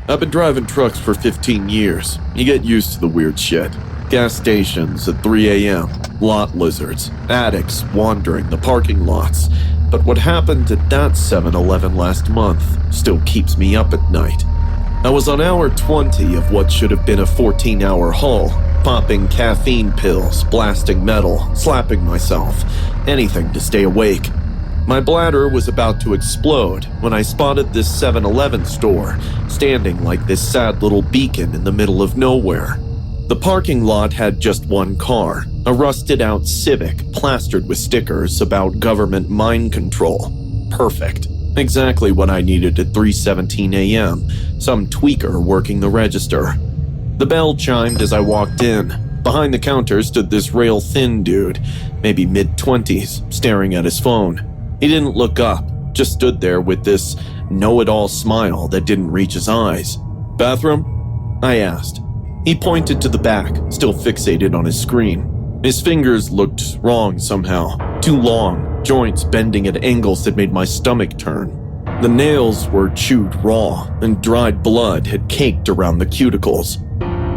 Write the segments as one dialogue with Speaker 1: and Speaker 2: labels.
Speaker 1: I've been driving trucks for 15 years. You get used to the weird shit. Gas stations at 3 a.m., lot lizards, addicts wandering the parking lots. But what happened at that 7-Eleven last month still keeps me up at night. I was on hour 20 of what should have been a 14-hour haul, popping caffeine pills, blasting metal, slapping myself, anything to stay awake. My bladder was about to explode when I spotted this 7-Eleven store standing like this sad little beacon in the middle of nowhere. The parking lot had just one car, a rusted-out Civic plastered with stickers about government mind control. Perfect. Exactly what I needed at 3:17 a.m., some tweaker working the register. The bell chimed as I walked in. Behind the counter stood this rail-thin dude, maybe mid-20s, staring at his phone. He didn't look up, just stood there with this know-it-all smile that didn't reach his eyes. "Bathroom?" I asked. He pointed to the back, still fixated on his screen. His fingers looked wrong somehow, too long, joints bending at angles that made my stomach turn. The nails were chewed raw, and dried blood had caked around the cuticles.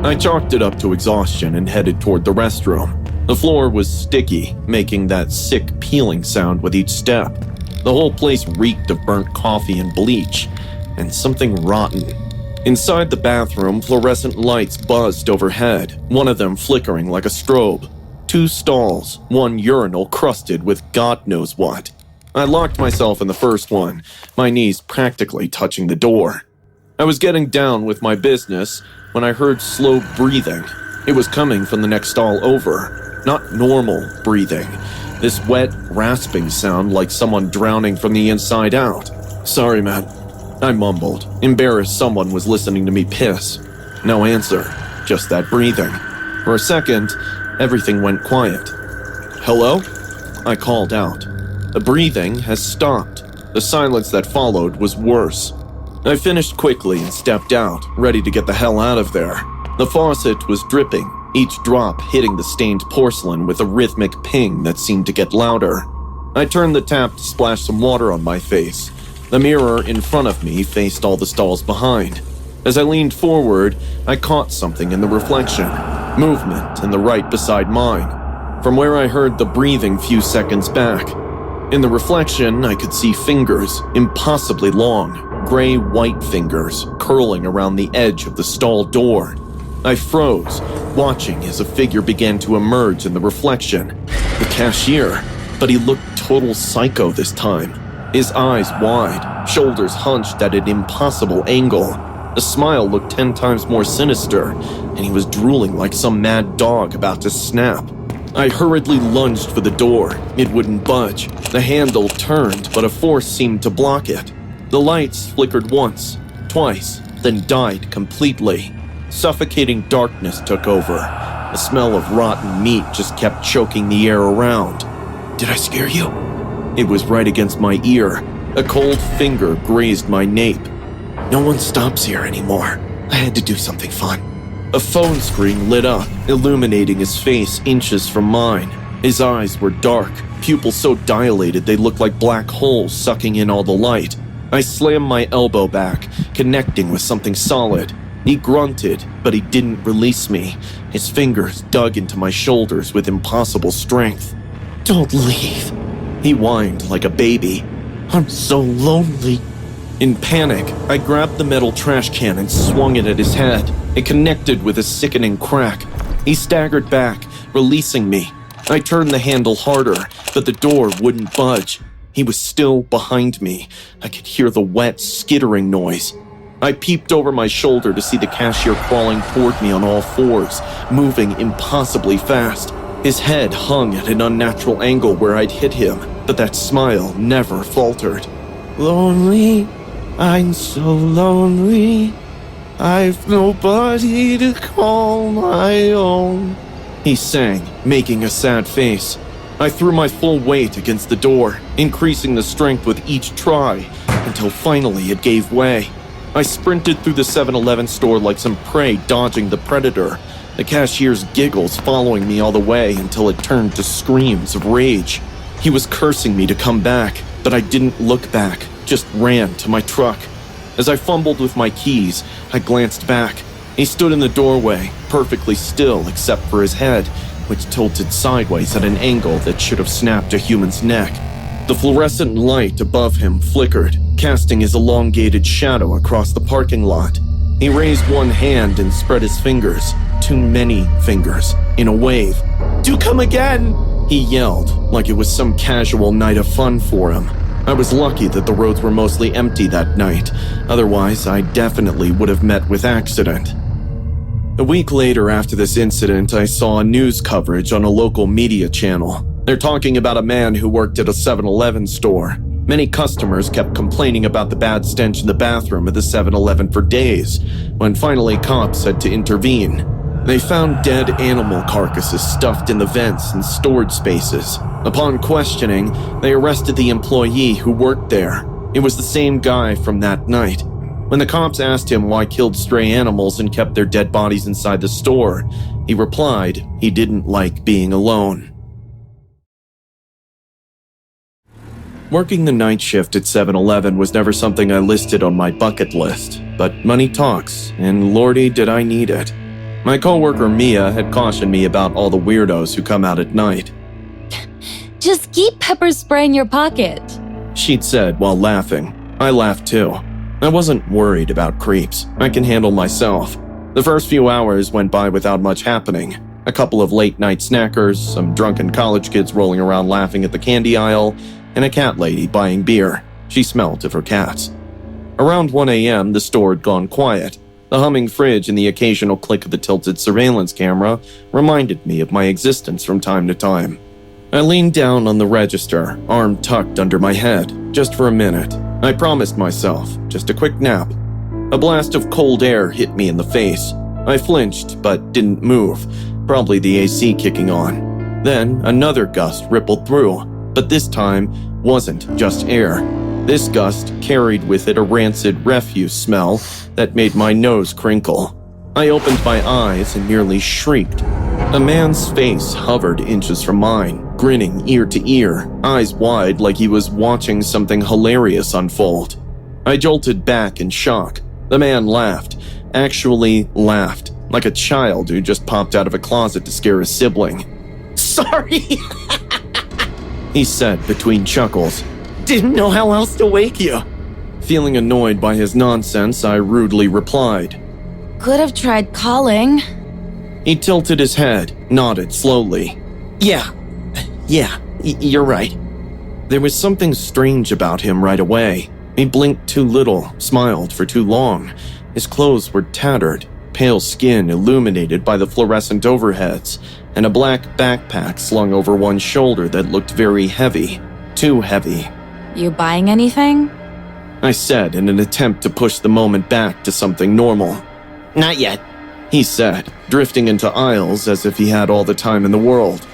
Speaker 1: I chalked it up to exhaustion and headed toward the restroom. The floor was sticky, making that sick peeling sound with each step. The whole place reeked of burnt coffee and bleach, and something rotten. Inside the bathroom, fluorescent lights buzzed overhead, one of them flickering like a strobe. 2 stalls, one urinal crusted with God knows what. I locked myself in the first one, my knees practically touching the door. I was getting down with my business when I heard slow breathing. It was coming from the next stall over. Not normal breathing. This wet, rasping sound like someone drowning from the inside out. "Sorry, man," I mumbled, embarrassed someone was listening to me piss. No answer, just that breathing. For a second, everything went quiet. "Hello?" I called out. The breathing has stopped. The silence that followed was worse. I finished quickly and stepped out, ready to get the hell out of there. The faucet was dripping, each drop hitting the stained porcelain with a rhythmic ping that seemed to get louder. I turned the tap to splash some water on my face. The mirror in front of me faced all the stalls behind. As I leaned forward, I caught something in the reflection. Movement in the right beside mine, from where I heard the breathing few seconds back. In the reflection, I could see fingers, impossibly long, gray-white fingers, curling around the edge of the stall door. I froze, watching as a figure began to emerge in the reflection. The cashier, but he looked total psycho this time. His eyes wide, shoulders hunched at an impossible angle. The smile looked 10 times more sinister, and he was drooling like some mad dog about to snap. I hurriedly lunged for the door. It wouldn't budge. The handle turned, but a force seemed to block it. The lights flickered once, twice, then died completely. Suffocating darkness took over. The smell of rotten meat just kept choking the air around. "Did I scare you?" It was right against my ear. A cold finger grazed my nape. "No one stops here anymore. I had to do something fun." A phone screen lit up, illuminating his face inches from mine. His eyes were dark, pupils so dilated they looked like black holes sucking in all the light. I slammed my elbow back, connecting with something solid. He grunted, but he didn't release me. His fingers dug into my shoulders with impossible strength. "Don't leave," he whined like a baby. "I'm so lonely." In panic, I grabbed the metal trash can and swung it at his head. It connected with a sickening crack. He staggered back, releasing me. I turned the handle harder, but the door wouldn't budge. He was still behind me. I could hear the wet, skittering noise. I peeped over my shoulder to see the cashier crawling toward me on all fours, moving impossibly fast. His head hung at an unnatural angle where I'd hit him, but that smile never faltered. "Lonely, I'm so lonely. I've nobody to call my own," he sang, making a sad face. I threw my full weight against the door, increasing the strength with each try, until finally it gave way. I sprinted through the 7-Eleven store like some prey dodging the predator, the cashier's giggles following me all the way until it turned to screams of rage. He was cursing me to come back, but I didn't look back, just ran to my truck. As I fumbled with my keys, I glanced back. He stood in the doorway, perfectly still except for his head, which tilted sideways at an angle that should have snapped a human's neck. The fluorescent light above him flickered, casting his elongated shadow across the parking lot. He raised one hand and spread his fingers, too many fingers, in a wave. "Do come again!" he yelled, like it was some casual night of fun for him. I was lucky that the roads were mostly empty that night. Otherwise, I definitely would have met with accident. A week later after this incident, I saw news coverage on a local media channel. They're talking about a man who worked at a 7-Eleven store. Many customers kept complaining about the bad stench in the bathroom of the 7-Eleven for days, when finally cops had to intervene. They found dead animal carcasses stuffed in the vents and storage spaces. Upon questioning, they arrested the employee who worked there. It was the same guy from that night. When the cops asked him why killed stray animals and kept their dead bodies inside the store, he replied he didn't like being alone. Working the night shift at 7-Eleven was never something I listed on my bucket list, but money talks, and lordy did I need it. My coworker Mia had cautioned me about all the weirdos who come out at night.
Speaker 2: "Just keep pepper spray in your pocket,"
Speaker 1: she'd said while laughing. I laughed too. I wasn't worried about creeps. I can handle myself. The first few hours went by without much happening. A couple of late-night snackers, some drunken college kids rolling around laughing at the candy aisle, and a cat lady buying beer. She smelled of her cats. Around 1 a.m., the store had gone quiet. The humming fridge and the occasional click of the tilted surveillance camera reminded me of my existence from time to time. I leaned down on the register, arm tucked under my head, just for a minute. I promised myself, just a quick nap. A blast of cold air hit me in the face. I flinched, but didn't move, probably the AC kicking on. Then another gust rippled through, but this time wasn't just air. This gust carried with it a rancid refuse smell that made my nose crinkle. I opened my eyes and nearly shrieked. A man's face hovered inches from mine, grinning ear to ear, eyes wide like he was watching something hilarious unfold. I jolted back in shock. The man laughed, actually laughed, like a child who just popped out of a closet to scare a sibling. "Sorry," he said between chuckles. "Didn't know how else to wake you." Feeling annoyed by his nonsense, I rudely replied.
Speaker 2: "Could have tried calling."
Speaker 1: He tilted his head, nodded slowly. Yeah, you're right." There was something strange about him right away. He blinked too little, smiled for too long. His clothes were tattered, pale skin illuminated by the fluorescent overheads, and a black backpack slung over one shoulder that looked very heavy, too heavy.
Speaker 2: "You buying anything?"
Speaker 1: I said in an attempt to push the moment back to something normal. "Not yet," he said, drifting into aisles as if he had all the time in the world.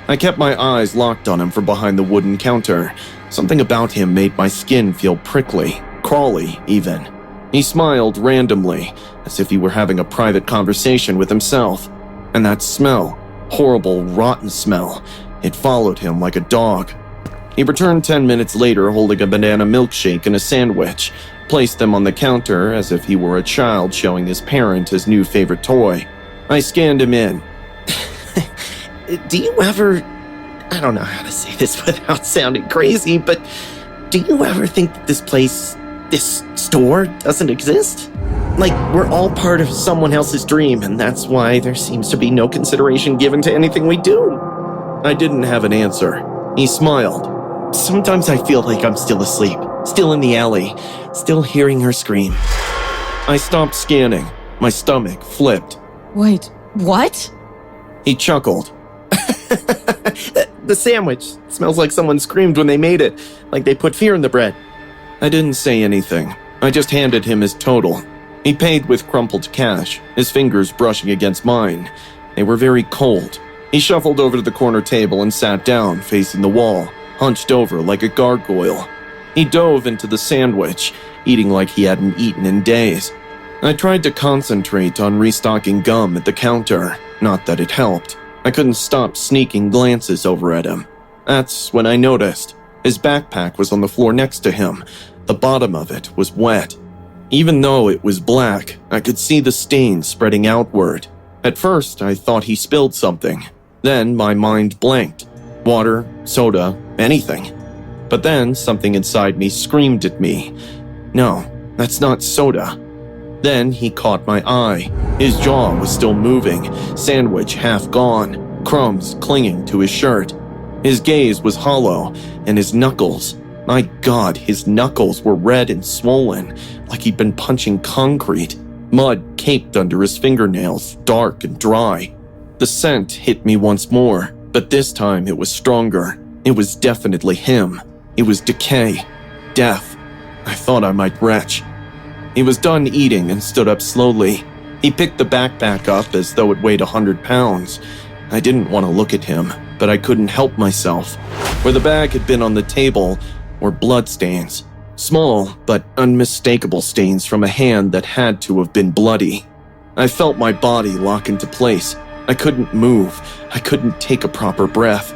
Speaker 1: I kept my eyes locked on him from behind the wooden counter. Something about him made my skin feel prickly, crawly even. He smiled randomly, as if he were having a private conversation with himself. And that smell, horrible, rotten smell, it followed him like a dog. He returned 10 minutes later holding a banana milkshake and a sandwich, placed them on the counter as if he were a child showing his parent his new favorite toy. I scanned him in. "Do you ever... I don't know how to say this without sounding crazy, but do you ever think that this store doesn't exist? Like, we're all part of someone else's dream, and that's why there seems to be no consideration given to anything we do?" I didn't have an answer. He smiled. "Sometimes I feel like I'm still asleep, still in the alley, still hearing her scream." I stopped scanning. My stomach flipped.
Speaker 2: "Wait, what?"
Speaker 1: He chuckled. The sandwich smells like someone screamed when they made it, like they put fear in the bread." I didn't say anything. I just handed him his total. He paid with crumpled cash, his fingers brushing against mine. They were very cold. He shuffled over to the corner table and sat down, facing the wall, hunched over like a gargoyle. He dove into the sandwich, eating like he hadn't eaten in days. I tried to concentrate on restocking gum at the counter, not that it helped. I couldn't stop sneaking glances over at him. That's when I noticed. His backpack was on the floor next to him. The bottom of it was wet. Even though it was black, I could see the stains spreading outward. At first, I thought he spilled something. Then my mind blanked. Water, soda, anything. But then something inside me screamed at me. No, that's not soda. Then he caught my eye. His jaw was still moving, sandwich half gone, crumbs clinging to his shirt. His gaze was hollow, and his knuckles. My God, his knuckles were red and swollen, like he'd been punching concrete. Mud caked under his fingernails, dark and dry. The scent hit me once more, but this time it was stronger. It was definitely him. It was decay. Death. I thought I might retch. He was done eating and stood up slowly. He picked the backpack up as though it weighed 100 pounds. I didn't want to look at him, but I couldn't help myself. Where the bag had been on the table were bloodstains. Small, but unmistakable stains from a hand that had to have been bloody. I felt my body lock into place. I couldn't move. I couldn't take a proper breath.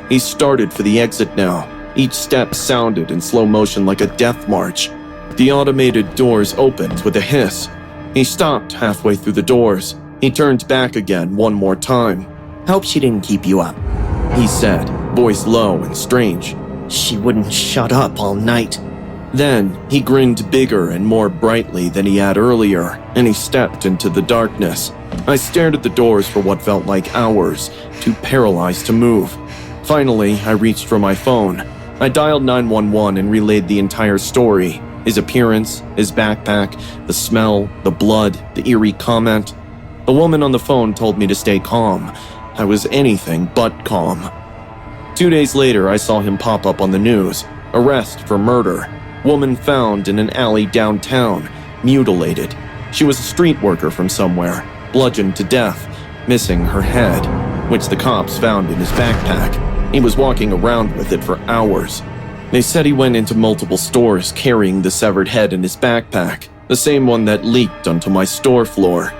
Speaker 1: He started for the exit now. Each step sounded in slow motion like a death march. The automated doors opened with a hiss. He stopped halfway through the doors. He turned back again one more time.
Speaker 3: "Hope she didn't keep you up,"
Speaker 1: he said, voice low and strange.
Speaker 3: "She wouldn't shut up all night."
Speaker 1: Then he grinned bigger and more brightly than he had earlier, and he stepped into the darkness. I stared at the doors for what felt like hours, too paralyzed to move. Finally, I reached for my phone. I dialed 911 and relayed the entire story. His appearance, his backpack, the smell, the blood, the eerie comment. The woman on the phone told me to stay calm. I was anything but calm. 2 days later, I saw him pop up on the news. Arrest for murder. Woman found in an alley downtown, mutilated. She was a street worker from somewhere, bludgeoned to death, missing her head, which the cops found in his backpack. He was walking around with it for hours. They said he went into multiple stores carrying the severed head in his backpack, the same one that leaked onto my store floor.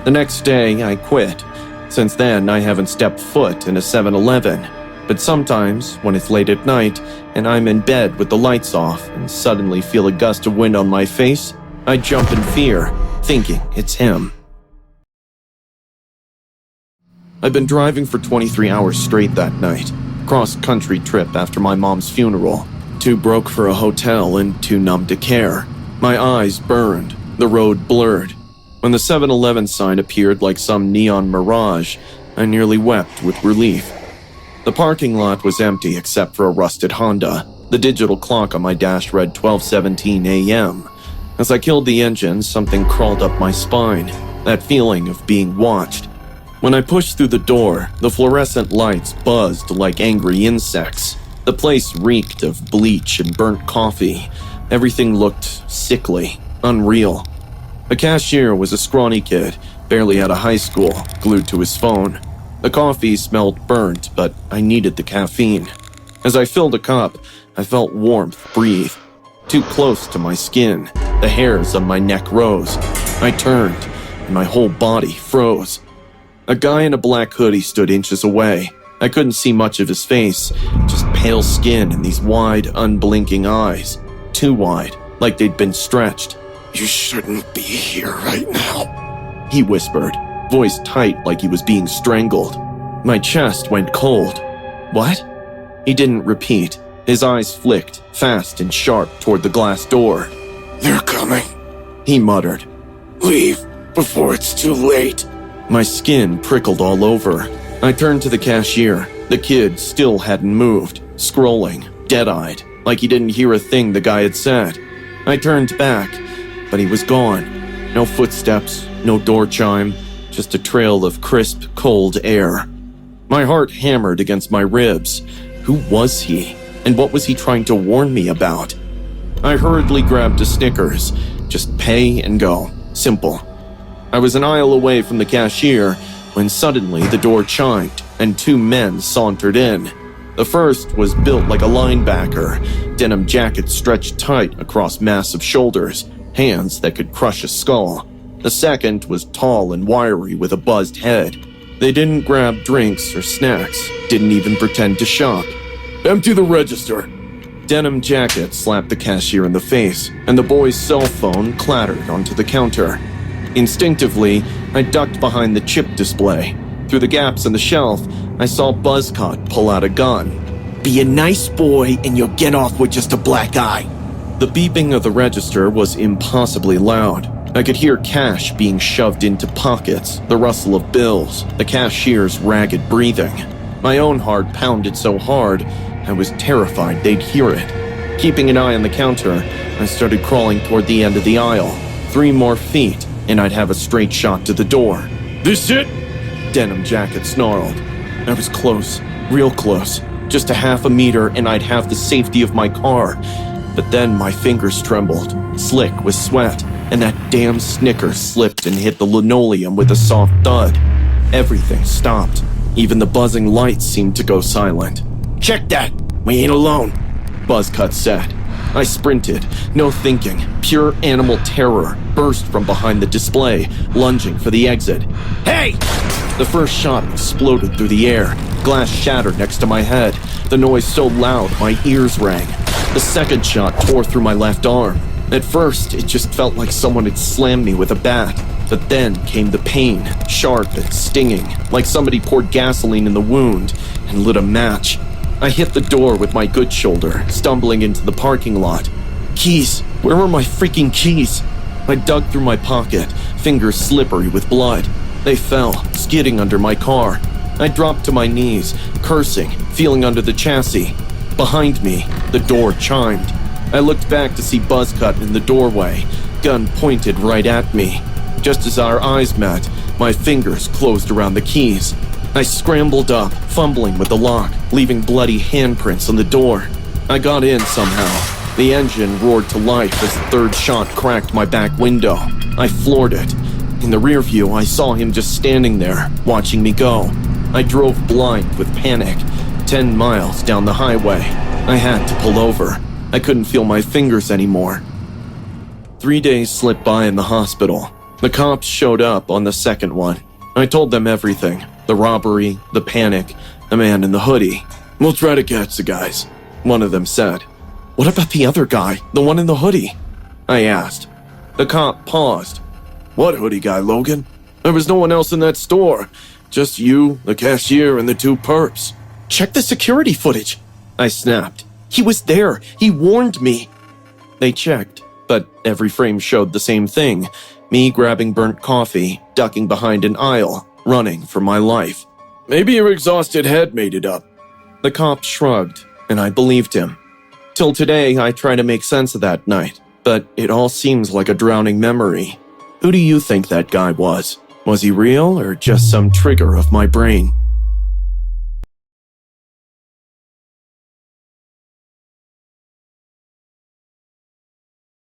Speaker 1: The next day, I quit. Since then, I haven't stepped foot in a 7-Eleven. But sometimes, when it's late at night and I'm in bed with the lights off and suddenly feel a gust of wind on my face, I jump in fear, thinking it's him. I've been driving for 23 hours straight that night. Cross-country trip after my mom's funeral. Too broke for a hotel and too numb to care. My eyes burned, the road blurred. When the 7-Eleven sign appeared like some neon mirage, I nearly wept with relief. The parking lot was empty except for a rusted Honda. The digital clock on my dash read 12:17 a.m. As I killed the engine, something crawled up my spine, that feeling of being watched. When I pushed through the door, the fluorescent lights buzzed like angry insects. The place reeked of bleach and burnt coffee. Everything looked sickly, unreal. The cashier was a scrawny kid, barely out of high school, glued to his phone. The coffee smelled burnt, but I needed the caffeine. As I filled a cup, I felt warmth breathe. Too close to my skin, the hairs on my neck rose. I turned, and my whole body froze. A guy in a black hoodie stood inches away. I couldn't see much of his face, just pale skin and these wide, unblinking eyes. Too wide, like they'd been stretched.
Speaker 4: "You shouldn't be here right now,"
Speaker 1: he whispered, voice tight like he was being strangled. My chest went cold. What? He didn't repeat. His eyes flicked, fast and sharp, toward the glass door.
Speaker 4: "They're coming,"
Speaker 1: he muttered.
Speaker 4: "Leave before it's too late."
Speaker 1: My skin prickled all over. I turned to the cashier. The kid still hadn't moved, scrolling, dead-eyed, like he didn't hear a thing the guy had said. I turned back, but he was gone. No footsteps, no door chime, just a trail of crisp, cold air. My heart hammered against my ribs. Who was he? And what was he trying to warn me about? I hurriedly grabbed a Snickers. Just pay and go. Simple. I was an aisle away from the cashier when suddenly the door chimed and two men sauntered in. The first was built like a linebacker, denim jacket stretched tight across massive shoulders, hands that could crush a skull. The second was tall and wiry with a buzzed head. They didn't grab drinks or snacks, didn't even pretend to shop.
Speaker 4: "Empty the register,"
Speaker 1: Denim jacket slapped the cashier in the face, and the boy's cell phone clattered onto the counter. Instinctively, I ducked behind the chip display. Through the gaps in the shelf, I saw Buzzcut pull out a gun.
Speaker 3: Be a nice boy and you'll get off with just a black eye.
Speaker 1: The beeping of the register was impossibly loud. I could hear cash being shoved into pockets, the rustle of bills, the cashier's ragged breathing. My own heart pounded so hard, I was terrified they'd hear it. Keeping an eye on the counter, I started crawling toward the end of the aisle. 3 more feet, and I'd have a straight shot to the door.
Speaker 4: This it?
Speaker 1: Denim jacket snarled. I was close, real close. Just a half a meter, and I'd have the safety of my car. But then my fingers trembled, slick with sweat, and that damn Snickers slipped and hit the linoleum with a soft thud. Everything stopped. Even the buzzing lights seemed to go silent.
Speaker 3: Check that. We ain't alone.
Speaker 1: Buzzcut said. I sprinted, no thinking. Pure animal terror burst from behind the display, lunging for the exit.
Speaker 3: Hey!
Speaker 1: The first shot exploded through the air. Glass shattered next to my head. The noise so loud my ears rang. The second shot tore through my left arm. At first, it just felt like someone had slammed me with a bat. But then came the pain, sharp and stinging, like somebody poured gasoline in the wound and lit a match. I hit the door with my good shoulder, stumbling into the parking lot. Keys! Where were my freaking keys? I dug through my pocket, fingers slippery with blood. They fell, skidding under my car. I dropped to my knees, cursing, feeling under the chassis. Behind me, the door chimed. I looked back to see Buzzcut in the doorway, gun pointed right at me. Just as our eyes met, my fingers closed around the keys. I scrambled up, fumbling with the lock, leaving bloody handprints on the door. I got in somehow. The engine roared to life as the third shot cracked my back window. I floored it. In the rear view, I saw him just standing there, watching me go. I drove blind with panic, 10 miles down the highway. I had to pull over. I couldn't feel my fingers anymore. 3 days slipped by in the hospital. The cops showed up on the second one. I told them everything. The robbery, the panic, the man in the hoodie.
Speaker 4: We'll try to catch the guys,
Speaker 1: one of them said. What about the other guy, the one in the hoodie? I asked. The cop paused.
Speaker 4: What hoodie guy, Logan? There was no one else in that store. Just you, the cashier, and the 2 perps.
Speaker 1: Check the security footage, I snapped. He was there. He warned me. They checked, but every frame showed the same thing. Me grabbing burnt coffee, ducking behind an aisle, running for my life.
Speaker 4: Maybe your exhausted head made it up.
Speaker 1: The cop shrugged, and I believed him. Till today, I try to make sense of that night, but it all seems like a drowning memory. Who do you think that guy was? Was he real or just some trigger of my brain?